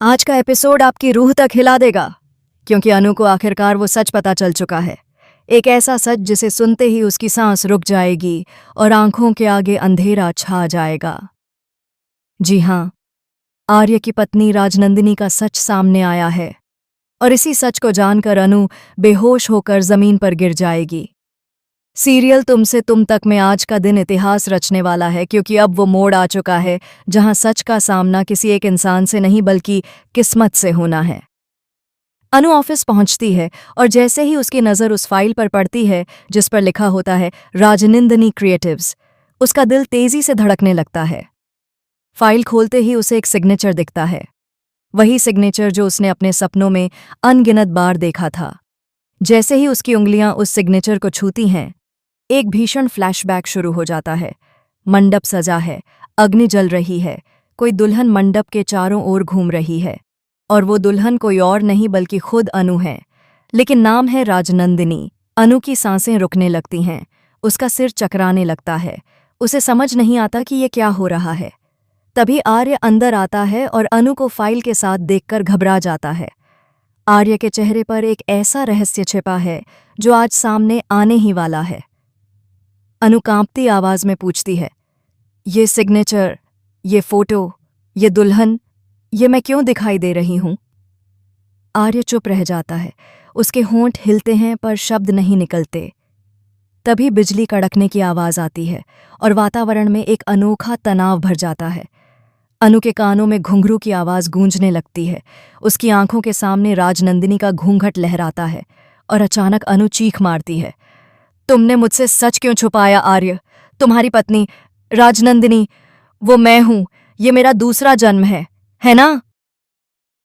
आज का एपिसोड आपकी रूह तक हिला देगा, क्योंकि अनु को आखिरकार वो सच पता चल चुका है। एक ऐसा सच जिसे सुनते ही उसकी सांस रुक जाएगी और आंखों के आगे अंधेरा छा जाएगा। जी हाँ, आर्य की पत्नी राजनंदिनी का सच सामने आया है, और इसी सच को जानकर अनु बेहोश होकर जमीन पर गिर जाएगी। सीरियल तुमसे तुम तक में आज का दिन इतिहास रचने वाला है, क्योंकि अब वो मोड़ आ चुका है जहां सच का सामना किसी एक इंसान से नहीं बल्कि किस्मत से होना है। अनु ऑफिस पहुंचती है और जैसे ही उसकी नज़र उस फाइल पर पड़ती है जिस पर लिखा होता है राजनंदिनी क्रिएटिव्स, उसका दिल तेजी से धड़कने लगता है। फाइल खोलते ही उसे एक सिग्नेचर दिखता है, वही सिग्नेचर जो उसने अपने सपनों में अनगिनत बार देखा था। जैसे ही उसकी उंगलियां उस सिग्नेचर को छूती हैं, एक भीषण फ्लैशबैक शुरू हो जाता है। मंडप सजा है, अग्नि जल रही है, कोई दुल्हन मंडप के चारों ओर घूम रही है, और वो दुल्हन कोई और नहीं बल्कि खुद अनु है। लेकिन नाम है राजनंदिनी। अनु की सांसें रुकने लगती हैं, उसका सिर चकराने लगता है, उसे समझ नहीं आता कि ये क्या हो रहा है। तभी आर्य अंदर आता है और अनु को फाइल के साथ देखकर घबरा जाता है। आर्य के चेहरे पर एक ऐसा रहस्य छिपा है जो आज सामने आने ही वाला है। अनु कांपती आवाज में पूछती है, ये सिग्नेचर, ये फोटो, ये दुल्हन, ये मैं क्यों दिखाई दे रही हूं? आर्य चुप रह जाता है, उसके होंठ हिलते हैं पर शब्द नहीं निकलते। तभी बिजली कड़कने की आवाज आती है और वातावरण में एक अनोखा तनाव भर जाता है। अनु के कानों में घुंघरू की आवाज गूंजने लगती है, उसकी आंखों के सामने राजनंदिनी का घूंघट लहराता है और अचानक अनु चीख मारती है, तुमने मुझसे सच क्यों छुपाया आर्य? तुम्हारी पत्नी राजनंदिनी, वो मैं हूं, ये मेरा दूसरा जन्म है ना?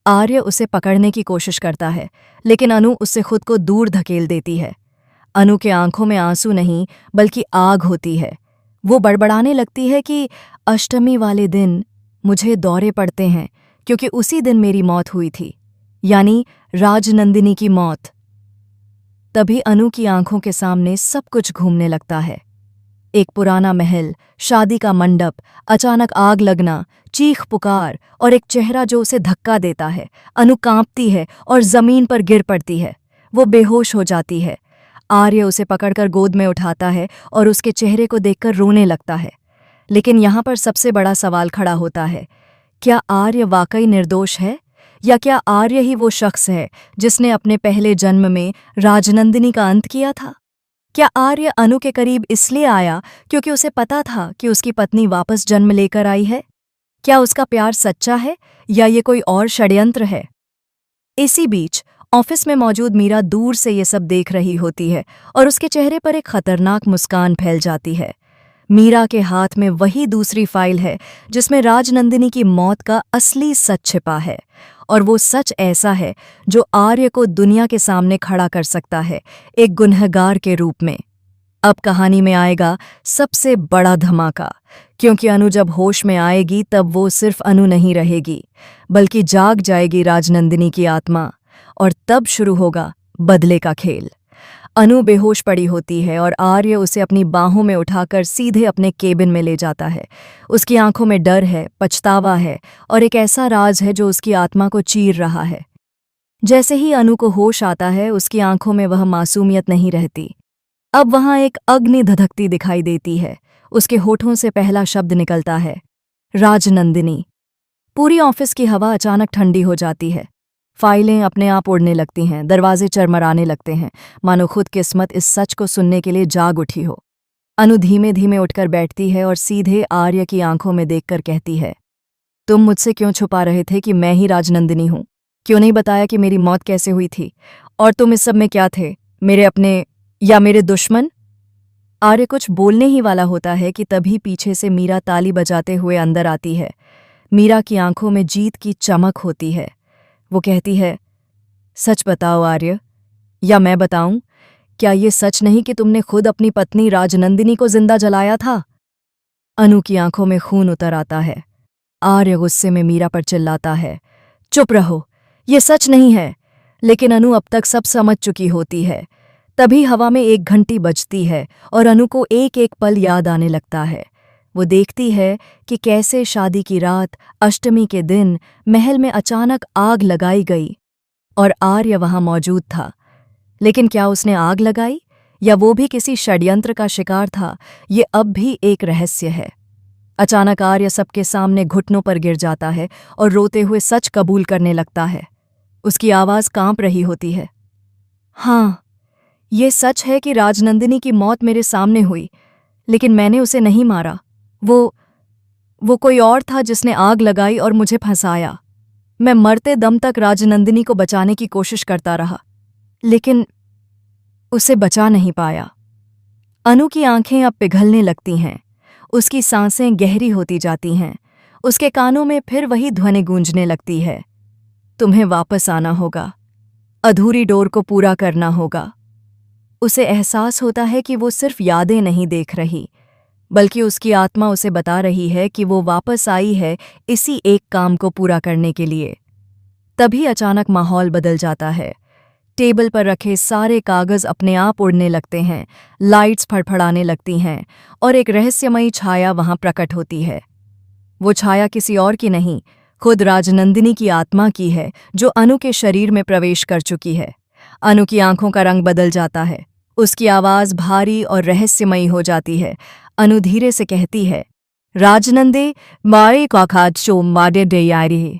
आर्य उसे पकड़ने की कोशिश करता है, लेकिन अनु उससे खुद को दूर धकेल देती है। अनु के आंखों में आंसू नहीं बल्कि आग होती है। वो बड़बड़ाने लगती है कि अष्टमी वाले दिन मुझे दौरे पड़ते हैं, क्योंकि उसी दिन मेरी मौत हुई थी, यानी राजनंदिनी की मौत। तभी अनु की आंखों के सामने सब कुछ घूमने लगता है। एक पुराना महल, शादी का मंडप, अचानक आग लगना, चीख पुकार और एक चेहरा जो उसे धक्का देता है। अनु कांपती है और जमीन पर गिर पड़ती है। वो बेहोश हो जाती है। आर्य उसे पकड़कर गोद में उठाता है और उसके चेहरे को देखकर रोने लगता है। लेकिन यहाँ पर सबसे बड़ा सवाल खड़ा होता है, क्या आर्य वाकई निर्दोष है, या क्या आर्य ही वो शख्स है जिसने अपने पहले जन्म में राजनंदिनी का अंत किया था? क्या आर्य अनु के करीब इसलिए आया क्योंकि उसे पता था कि उसकी पत्नी वापस जन्म लेकर आई है? क्या उसका प्यार सच्चा है या ये कोई और षड्यंत्र है? इसी बीच ऑफिस में मौजूद मीरा दूर से ये सब देख रही होती है और उसके चेहरे पर एक खतरनाक मुस्कान फैल जाती है। मीरा के हाथ में वही दूसरी फाइल है जिसमें राजनंदिनी की मौत का असली सच छिपा है, और वो सच ऐसा है जो आर्य को दुनिया के सामने खड़ा कर सकता है, एक गुनहगार के रूप में। अब कहानी में आएगा सबसे बड़ा धमाका, क्योंकि अनु जब होश में आएगी तब वो सिर्फ अनु नहीं रहेगी, बल्कि जाग जाएगी राजनंदिनी की आत्मा, और तब शुरू होगा बदले का खेल। अनु बेहोश पड़ी होती है और आर्य उसे अपनी बाहों में उठाकर सीधे अपने केबिन में ले जाता है। उसकी आंखों में डर है, पछतावा है और एक ऐसा राज है जो उसकी आत्मा को चीर रहा है। जैसे ही अनु को होश आता है, उसकी आंखों में वह मासूमियत नहीं रहती। अब वहां एक अग्नि धधकती दिखाई देती है। उसके होठों से पहला शब्द निकलता है, राजनंदिनी। पूरी ऑफिस की हवा अचानक ठंडी हो जाती है। फाइलें अपने आप उड़ने लगती हैं, दरवाजे चरमराने लगते हैं, मानो खुद किस्मत इस सच को सुनने के लिए जाग उठी हो। अनु धीमे धीमे उठकर बैठती है और सीधे आर्य की आंखों में देखकर कहती है, तुम मुझसे क्यों छुपा रहे थे कि मैं ही राजनंदिनी हूं? क्यों नहीं बताया कि मेरी मौत कैसे हुई थी? और तुम इस सब में क्या थे, मेरे अपने या मेरे दुश्मन? आर्य कुछ बोलने ही वाला होता है कि तभी पीछे से मीरा ताली बजाते हुए अंदर आती है। मीरा की आंखों में जीत की चमक होती है। वो कहती है, सच बताओ आर्य, या मैं बताऊं? क्या ये सच नहीं कि तुमने खुद अपनी पत्नी राजनंदिनी को जिंदा जलाया था? अनु की आंखों में खून उतर आता है। आर्य गुस्से में मीरा पर चिल्लाता है, चुप रहो, ये सच नहीं है। लेकिन अनु अब तक सब समझ चुकी होती है। तभी हवा में एक घंटी बजती है और अनु को एक एक पल याद आने लगता है। वो देखती है कि कैसे शादी की रात अष्टमी के दिन महल में अचानक आग लगाई गई और आर्य वहां मौजूद था। लेकिन क्या उसने आग लगाई या वो भी किसी षड्यंत्र का शिकार था, ये अब भी एक रहस्य है। अचानक आर्य सबके सामने घुटनों पर गिर जाता है और रोते हुए सच कबूल करने लगता है। उसकी आवाज कांप रही होती है। हाँ, ये सच है कि राजनंदिनी की मौत मेरे सामने हुई, लेकिन मैंने उसे नहीं मारा। वो कोई और था जिसने आग लगाई और मुझे फंसाया। मैं मरते दम तक राजनंदिनी को बचाने की कोशिश करता रहा, लेकिन उसे बचा नहीं पाया। अनु की आंखें अब पिघलने लगती हैं। उसकी सांसें गहरी होती जाती हैं। उसके कानों में फिर वही ध्वनि गूंजने लगती है। तुम्हें वापस आना होगा, अधूरी डोर को पूरा करना होगा। उसे एहसास होता है कि वो सिर्फ यादें नहीं देख रही, बल्कि उसकी आत्मा उसे बता रही है कि वो वापस आई है इसी एक काम को पूरा करने के लिए। तभी अचानक माहौल बदल जाता है। टेबल पर रखे सारे कागज अपने आप उड़ने लगते हैं, लाइट्स फड़फड़ाने लगती हैं और एक रहस्यमयी छाया वहां प्रकट होती है। वो छाया किसी और की नहीं, खुद राजनंदिनी की आत्मा की है, जो अनु के शरीर में प्रवेश कर चुकी है। अनु की आंखों का रंग बदल जाता है। उसकी आवाज भारी और रहस्यमयी हो जाती है। अनु धीरे से कहती है, राजनंदे मारे का खाद शो माडे दे यारी।